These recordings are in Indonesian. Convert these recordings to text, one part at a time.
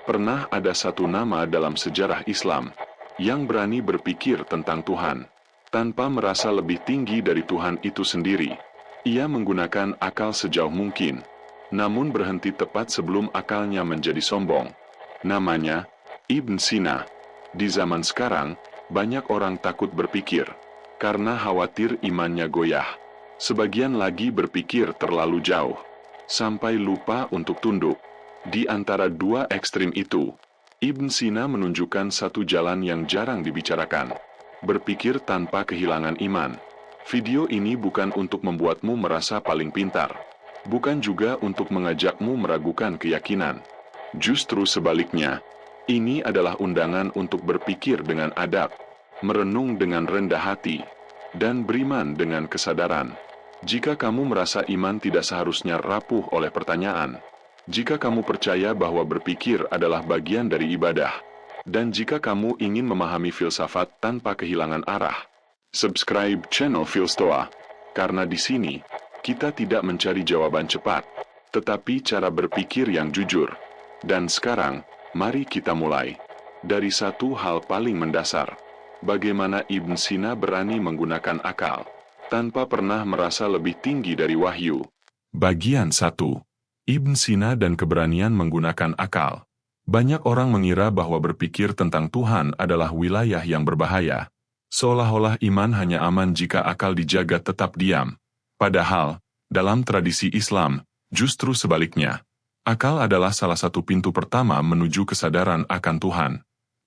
Pernah ada satu nama dalam sejarah Islam yang berani berpikir tentang Tuhan, tanpa merasa lebih tinggi dari Tuhan itu sendiri. Ia menggunakan akal sejauh mungkin, namun berhenti tepat sebelum akalnya menjadi sombong. Namanya Ibn Sina. Di zaman sekarang, banyak orang takut berpikir, karena khawatir imannya goyah. Sebagian lagi berpikir terlalu jauh, sampai lupa untuk tunduk. Di antara dua ekstrim itu, Ibn Sina menunjukkan satu jalan yang jarang dibicarakan. Berpikir tanpa kehilangan iman. Video ini bukan untuk membuatmu merasa paling pintar. Bukan juga untuk mengajakmu meragukan keyakinan. Justru sebaliknya, ini adalah undangan untuk berpikir dengan adab, merenung dengan rendah hati, dan beriman dengan kesadaran. Jika kamu merasa iman tidak seharusnya rapuh oleh pertanyaan, jika kamu percaya bahwa berpikir adalah bagian dari ibadah, dan jika kamu ingin memahami filsafat tanpa kehilangan arah, subscribe channel Filstoa, karena di sini kita tidak mencari jawaban cepat, tetapi cara berpikir yang jujur. Dan sekarang, mari kita mulai dari satu hal paling mendasar: bagaimana Ibn Sina berani menggunakan akal tanpa pernah merasa lebih tinggi dari wahyu. Bagian 1. Ibn Sina dan keberanian menggunakan akal. Banyak orang mengira bahwa berpikir tentang Tuhan adalah wilayah yang berbahaya, seolah-olah iman hanya aman jika akal dijaga tetap diam. Padahal, dalam tradisi Islam, justru sebaliknya. Akal adalah salah satu pintu pertama menuju kesadaran akan Tuhan.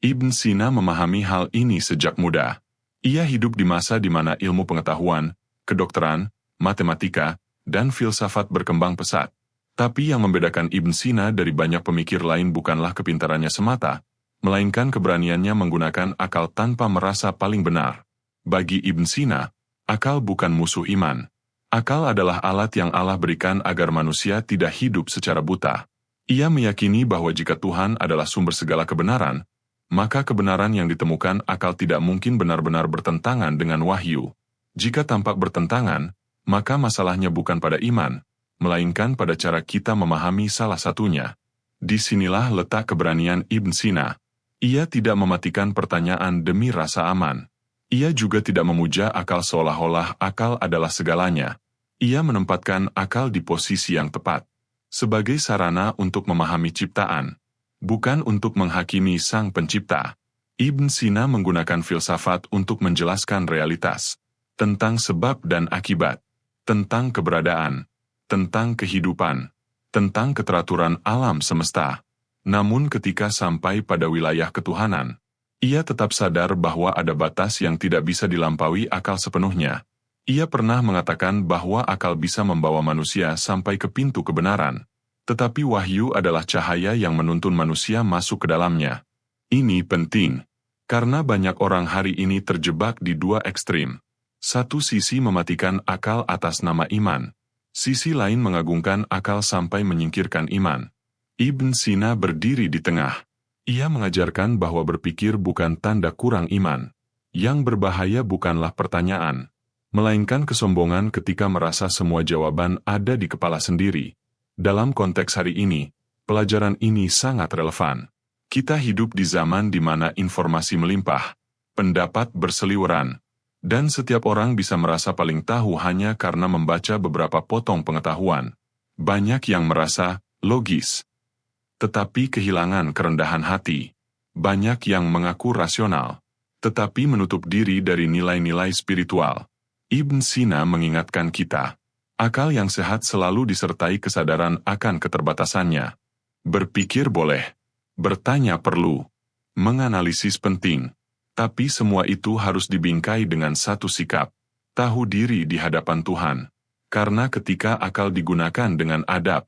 Ibn Sina memahami hal ini sejak muda. Ia hidup di masa di mana ilmu pengetahuan, kedokteran, matematika, dan filsafat berkembang pesat. Tapi yang membedakan Ibn Sina dari banyak pemikir lain bukanlah kepintarannya semata, melainkan keberaniannya menggunakan akal tanpa merasa paling benar. Bagi Ibn Sina, akal bukan musuh iman. Akal adalah alat yang Allah berikan agar manusia tidak hidup secara buta. Ia meyakini bahwa jika Tuhan adalah sumber segala kebenaran, maka kebenaran yang ditemukan akal tidak mungkin benar-benar bertentangan dengan wahyu. Jika tampak bertentangan, maka masalahnya bukan pada iman, melainkan pada cara kita memahami salah satunya. Disinilah letak keberanian Ibn Sina. Ia tidak mematikan pertanyaan demi rasa aman. Ia juga tidak memuja akal seolah-olah akal adalah segalanya. Ia menempatkan akal di posisi yang tepat, sebagai sarana untuk memahami ciptaan, bukan untuk menghakimi sang pencipta. Ibn Sina menggunakan filsafat untuk menjelaskan realitas, tentang sebab dan akibat, tentang keberadaan, tentang kehidupan, tentang keteraturan alam semesta. Namun ketika sampai pada wilayah ketuhanan, ia tetap sadar bahwa ada batas yang tidak bisa dilampaui akal sepenuhnya. Ia pernah mengatakan bahwa akal bisa membawa manusia sampai ke pintu kebenaran, tetapi wahyu adalah cahaya yang menuntun manusia masuk ke dalamnya. Ini penting, karena banyak orang hari ini terjebak di dua ekstrim. Satu sisi mematikan akal atas nama iman, sisi lain mengagungkan akal sampai menyingkirkan iman. Ibn Sina berdiri di tengah. Ia mengajarkan bahwa berpikir bukan tanda kurang iman. Yang berbahaya bukanlah pertanyaan, melainkan kesombongan ketika merasa semua jawaban ada di kepala sendiri. Dalam konteks hari ini, pelajaran ini sangat relevan. Kita hidup di zaman di mana informasi melimpah, pendapat berseliweran, dan setiap orang bisa merasa paling tahu hanya karena membaca beberapa potong pengetahuan. Banyak yang merasa logis, tetapi kehilangan kerendahan hati. Banyak yang mengaku rasional, tetapi menutup diri dari nilai-nilai spiritual. Ibn Sina mengingatkan kita, akal yang sehat selalu disertai kesadaran akan keterbatasannya. Berpikir boleh, bertanya perlu, menganalisis penting, tapi semua itu harus dibingkai dengan satu sikap, tahu diri di hadapan Tuhan. Karena ketika akal digunakan dengan adab,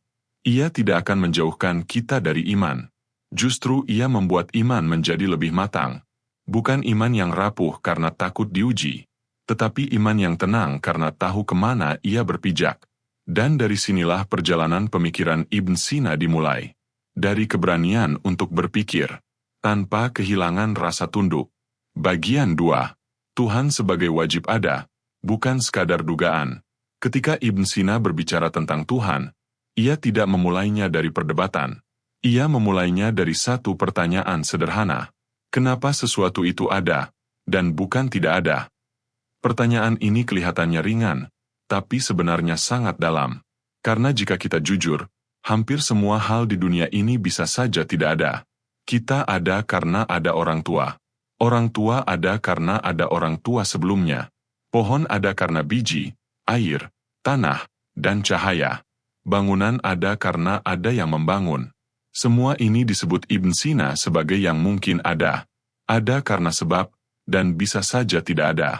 ia tidak akan menjauhkan kita dari iman. Justru ia membuat iman menjadi lebih matang. Bukan iman yang rapuh karena takut diuji, tetapi iman yang tenang karena tahu kemana ia berpijak. Dan dari sinilah perjalanan pemikiran Ibn Sina dimulai. Dari keberanian untuk berpikir, tanpa kehilangan rasa tunduk. Bagian 2. Tuhan sebagai wajib ada, bukan sekadar dugaan. Ketika Ibn Sina berbicara tentang Tuhan, ia tidak memulainya dari perdebatan. Ia memulainya dari satu pertanyaan sederhana. Kenapa sesuatu itu ada, dan bukan tidak ada? Pertanyaan ini kelihatannya ringan, tapi sebenarnya sangat dalam. Karena jika kita jujur, hampir semua hal di dunia ini bisa saja tidak ada. Kita ada karena ada orang tua. Orang tua ada karena ada orang tua sebelumnya. Pohon ada karena biji, air, tanah, dan cahaya. Bangunan ada karena ada yang membangun. Semua ini disebut Ibn Sina sebagai yang mungkin ada. Ada karena sebab, dan bisa saja tidak ada.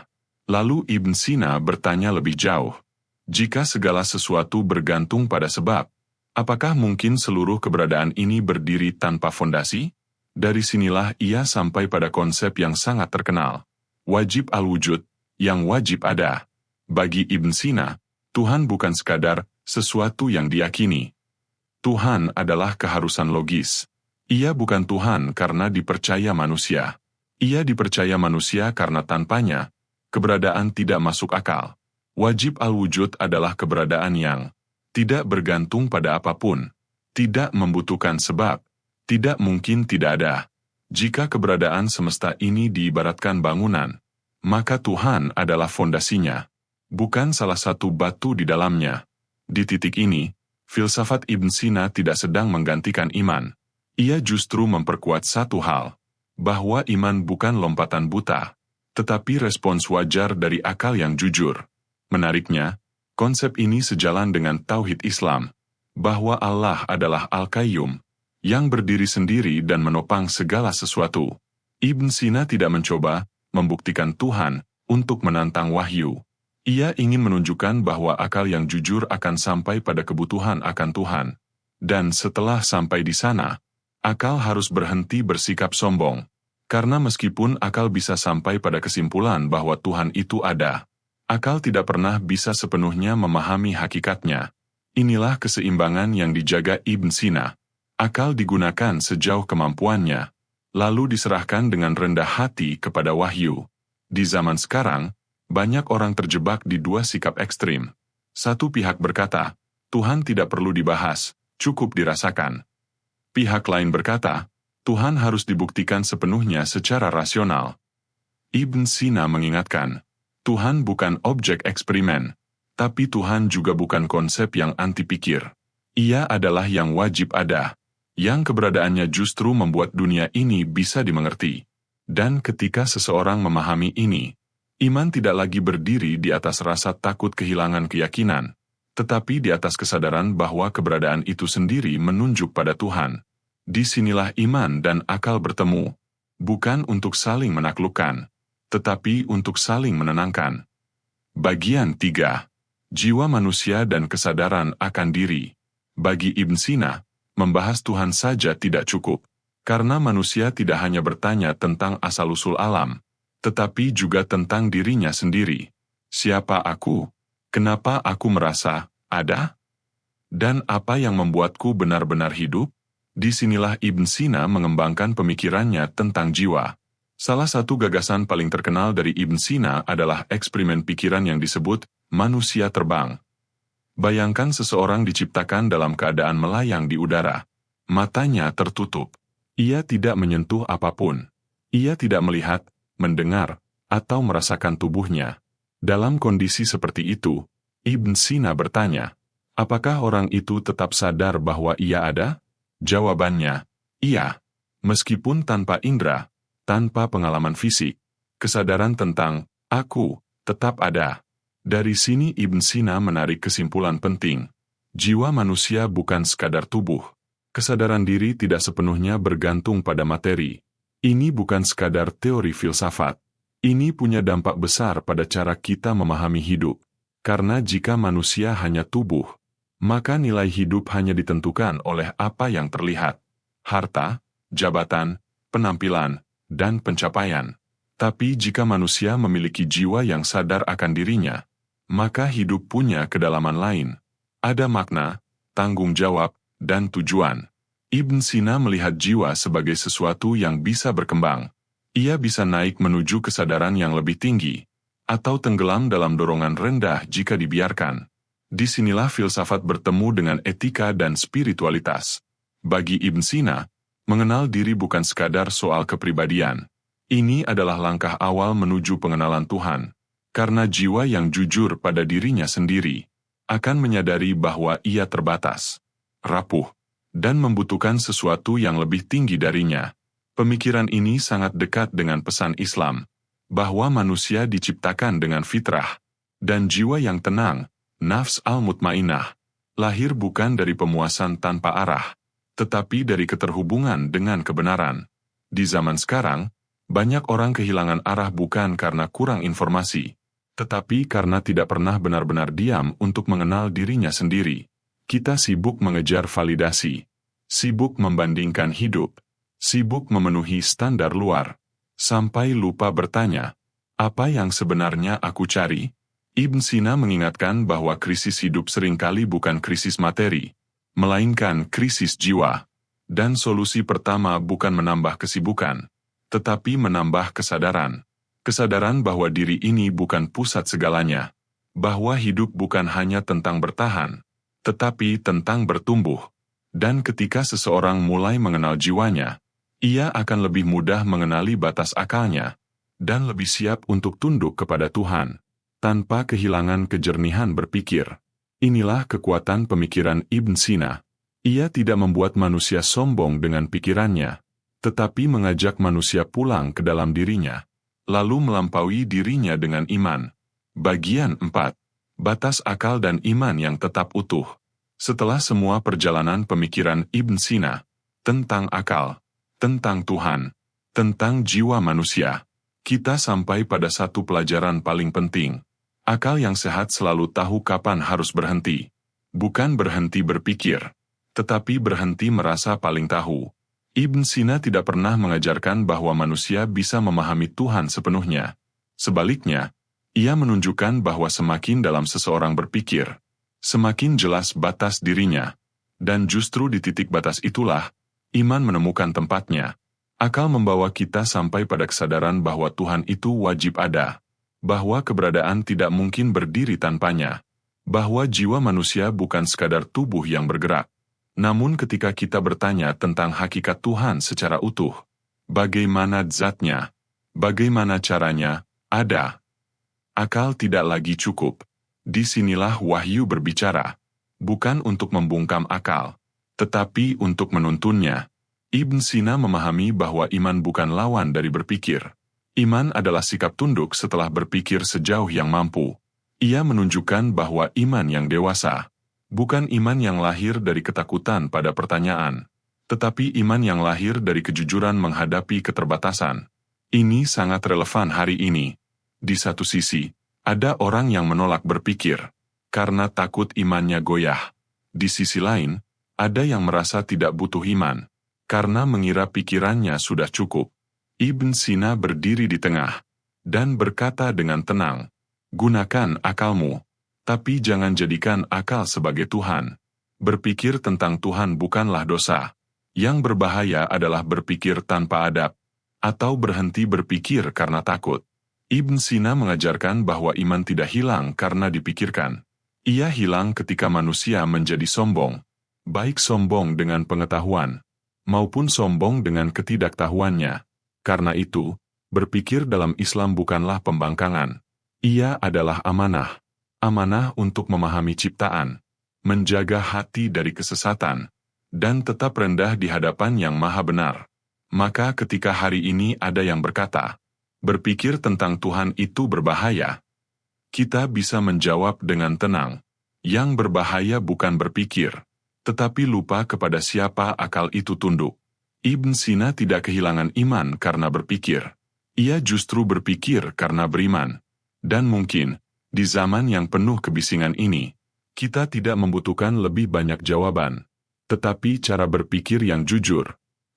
Lalu Ibn Sina bertanya lebih jauh. Jika segala sesuatu bergantung pada sebab, apakah mungkin seluruh keberadaan ini berdiri tanpa fondasi? Dari sinilah ia sampai pada konsep yang sangat terkenal. Wajib al-wujud, yang wajib ada. Bagi Ibn Sina, Tuhan bukan sekadar sesuatu yang diyakini. Tuhan adalah keharusan logis. Ia bukan Tuhan karena dipercaya manusia. Ia dipercaya manusia karena tanpanya, keberadaan tidak masuk akal. Wajib al-wujud adalah keberadaan yang tidak bergantung pada apapun, tidak membutuhkan sebab, tidak mungkin tidak ada. Jika keberadaan semesta ini diibaratkan bangunan, maka Tuhan adalah fondasinya, bukan salah satu batu di dalamnya. Di titik ini, filsafat Ibn Sina tidak sedang menggantikan iman. Ia justru memperkuat satu hal, bahwa iman bukan lompatan buta, tetapi respons wajar dari akal yang jujur. Menariknya, konsep ini sejalan dengan tauhid Islam, bahwa Allah adalah Al-Qayyum, yang berdiri sendiri dan menopang segala sesuatu. Ibn Sina tidak mencoba membuktikan Tuhan untuk menantang wahyu. Ia ingin menunjukkan bahwa akal yang jujur akan sampai pada kebutuhan akan Tuhan. Dan setelah sampai di sana, akal harus berhenti bersikap sombong. Karena meskipun akal bisa sampai pada kesimpulan bahwa Tuhan itu ada, akal tidak pernah bisa sepenuhnya memahami hakikatnya. Inilah keseimbangan yang dijaga Ibn Sina. Akal digunakan sejauh kemampuannya, lalu diserahkan dengan rendah hati kepada wahyu. Di zaman sekarang, banyak orang terjebak di dua sikap ekstrim. Satu pihak berkata, Tuhan tidak perlu dibahas, cukup dirasakan. Pihak lain berkata, Tuhan harus dibuktikan sepenuhnya secara rasional. Ibn Sina mengingatkan, Tuhan bukan objek eksperimen, tapi Tuhan juga bukan konsep yang anti pikir. Ia adalah yang wajib ada, yang keberadaannya justru membuat dunia ini bisa dimengerti. Dan ketika seseorang memahami ini, iman tidak lagi berdiri di atas rasa takut kehilangan keyakinan, tetapi di atas kesadaran bahwa keberadaan itu sendiri menunjuk pada Tuhan. Disinilah iman dan akal bertemu, bukan untuk saling menaklukkan, tetapi untuk saling menenangkan. Bagian 3. Jiwa manusia dan kesadaran akan diri. Bagi Ibn Sina, membahas Tuhan saja tidak cukup, karena manusia tidak hanya bertanya tentang asal-usul alam, tetapi juga tentang dirinya sendiri. Siapa aku? Kenapa aku merasa ada? Dan apa yang membuatku benar-benar hidup? Disinilah Ibn Sina mengembangkan pemikirannya tentang jiwa. Salah satu gagasan paling terkenal dari Ibn Sina adalah eksperimen pikiran yang disebut manusia terbang. Bayangkan seseorang diciptakan dalam keadaan melayang di udara. Matanya tertutup. Ia tidak menyentuh apapun. Ia tidak melihat, mendengar, atau merasakan tubuhnya. Dalam kondisi seperti itu, Ibn Sina bertanya, apakah orang itu tetap sadar bahwa ia ada? Jawabannya, iya. Meskipun tanpa indera, tanpa pengalaman fisik, kesadaran tentang aku tetap ada. Dari sini Ibn Sina menarik kesimpulan penting. Jiwa manusia bukan sekadar tubuh. Kesadaran diri tidak sepenuhnya bergantung pada materi. Ini bukan sekadar teori filsafat. Ini punya dampak besar pada cara kita memahami hidup. Karena jika manusia hanya tubuh, maka nilai hidup hanya ditentukan oleh apa yang terlihat. Harta, jabatan, penampilan, dan pencapaian. Tapi jika manusia memiliki jiwa yang sadar akan dirinya, maka hidup punya kedalaman lain. Ada makna, tanggung jawab, dan tujuan. Ibn Sina melihat jiwa sebagai sesuatu yang bisa berkembang. Ia bisa naik menuju kesadaran yang lebih tinggi, atau tenggelam dalam dorongan rendah jika dibiarkan. Disinilah filsafat bertemu dengan etika dan spiritualitas. Bagi Ibn Sina, mengenal diri bukan sekadar soal kepribadian. Ini adalah langkah awal menuju pengenalan Tuhan, karena jiwa yang jujur pada dirinya sendiri akan menyadari bahwa ia terbatas, rapuh, dan membutuhkan sesuatu yang lebih tinggi darinya. Pemikiran ini sangat dekat dengan pesan Islam, bahwa manusia diciptakan dengan fitrah dan jiwa yang tenang, nafs al-mutmainah, lahir bukan dari pemuasan tanpa arah, tetapi dari keterhubungan dengan kebenaran. Di zaman sekarang, banyak orang kehilangan arah bukan karena kurang informasi, tetapi karena tidak pernah benar-benar diam untuk mengenal dirinya sendiri. Kita sibuk mengejar validasi, sibuk membandingkan hidup, sibuk memenuhi standar luar, sampai lupa bertanya, apa yang sebenarnya aku cari? Ibn Sina mengingatkan bahwa krisis hidup seringkali bukan krisis materi, melainkan krisis jiwa. Dan solusi pertama bukan menambah kesibukan, tetapi menambah kesadaran. Kesadaran bahwa diri ini bukan pusat segalanya, bahwa hidup bukan hanya tentang bertahan, tetapi tentang bertumbuh. Dan ketika seseorang mulai mengenal jiwanya, ia akan lebih mudah mengenali batas akalnya, dan lebih siap untuk tunduk kepada Tuhan, tanpa kehilangan kejernihan berpikir. Inilah kekuatan pemikiran Ibn Sina. Ia tidak membuat manusia sombong dengan pikirannya, tetapi mengajak manusia pulang ke dalam dirinya, lalu melampaui dirinya dengan iman. Bagian 4. Batas akal dan iman yang tetap utuh. Setelah semua perjalanan pemikiran Ibn Sina tentang akal, tentang Tuhan, tentang jiwa manusia, kita sampai pada satu pelajaran paling penting. Akal yang sehat selalu tahu kapan harus berhenti. Bukan berhenti berpikir, tetapi berhenti merasa paling tahu. Ibn Sina tidak pernah mengajarkan bahwa manusia bisa memahami Tuhan sepenuhnya. Sebaliknya, ia menunjukkan bahwa semakin dalam seseorang berpikir, semakin jelas batas dirinya. Dan justru di titik batas itulah, iman menemukan tempatnya. Akal membawa kita sampai pada kesadaran bahwa Tuhan itu wajib ada, bahwa keberadaan tidak mungkin berdiri tanpanya, bahwa jiwa manusia bukan sekadar tubuh yang bergerak. Namun ketika kita bertanya tentang hakikat Tuhan secara utuh, bagaimana zatnya, bagaimana caranya, ada. Akal tidak lagi cukup. Disinilah wahyu berbicara, bukan untuk membungkam akal, tetapi untuk menuntunnya. Ibn Sina memahami bahwa iman bukan lawan dari berpikir. Iman adalah sikap tunduk setelah berpikir sejauh yang mampu. Ia menunjukkan bahwa iman yang dewasa bukan iman yang lahir dari ketakutan pada pertanyaan, tetapi iman yang lahir dari kejujuran menghadapi keterbatasan. Ini sangat relevan hari ini. Di satu sisi, ada orang yang menolak berpikir, karena takut imannya goyah. Di sisi lain, ada yang merasa tidak butuh iman, karena mengira pikirannya sudah cukup. Ibn Sina berdiri di tengah, dan berkata dengan tenang, gunakan akalmu, tapi jangan jadikan akal sebagai Tuhan. Berpikir tentang Tuhan bukanlah dosa. Yang berbahaya adalah berpikir tanpa adab, atau berhenti berpikir karena takut. Ibn Sina mengajarkan bahwa iman tidak hilang karena dipikirkan. Ia hilang ketika manusia menjadi sombong, baik sombong dengan pengetahuan, maupun sombong dengan ketidaktahuannya. Karena itu, berpikir dalam Islam bukanlah pembangkangan. Ia adalah amanah. Amanah untuk memahami ciptaan, menjaga hati dari kesesatan, dan tetap rendah di hadapan yang maha benar. Maka ketika hari ini ada yang berkata, berpikir tentang Tuhan itu berbahaya, kita bisa menjawab dengan tenang, yang berbahaya bukan berpikir, tetapi lupa kepada siapa akal itu tunduk. Ibn Sina tidak kehilangan iman karena berpikir. Ia justru berpikir karena beriman. Dan mungkin, di zaman yang penuh kebisingan ini, kita tidak membutuhkan lebih banyak jawaban, tetapi cara berpikir yang jujur,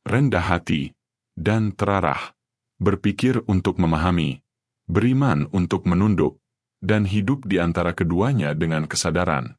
rendah hati, dan terarah. Berpikir untuk memahami, beriman untuk menunduk, dan hidup di antara keduanya dengan kesadaran.